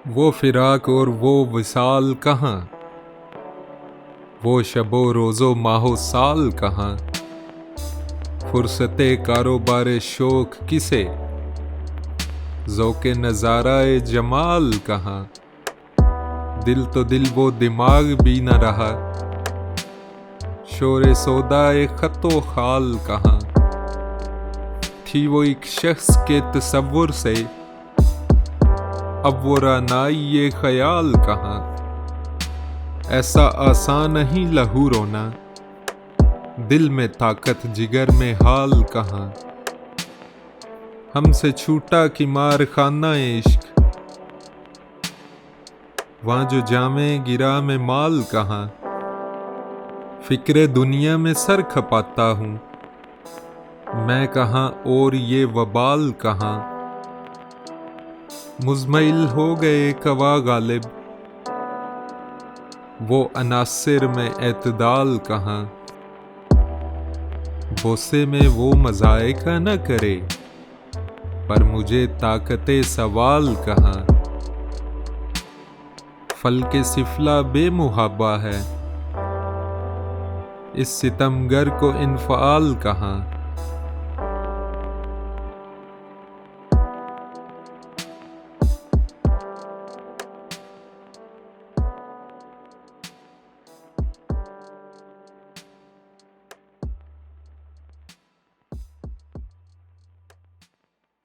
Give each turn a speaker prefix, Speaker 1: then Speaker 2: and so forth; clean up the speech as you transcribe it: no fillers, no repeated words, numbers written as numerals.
Speaker 1: वो फिराक और वो विसाल कहाँ, वो शबो रोज़ो माहो साल कहाँ। फुर्सते कारोबारे शौक किसे, ज़ौक़े नज़ाराए जमाल कहाँ। दिल तो दिल वो दिमाग भी न रहा, शोरे सौदाए ख़तो खाल कहाँ। थी वो एक शख्स के तसव्वुर से, अब वो रानाई ये ख्याल कहाँ। ऐसा आसान नहीं लहू रोना, दिल में ताकत जिगर में हाल कहाँ। हमसे छूटा कि मार खाना इश्क, वहाँ जो जामे गिरा में माल कहाँ। फिक्रे दुनिया में सर खपाता हूँ, मैं कहाँ और ये वबाल कहाँ। मुज़मइल हो गए कवा गालिब, वो अनासिर में एतदाल कहाँ। बोसे में वो मज़ायका न करे, पर मुझे ताकते सवाल कहाँ। फल के सिफला बेमुहाबा है, इस सितमगर को इन्फाल कहाँ।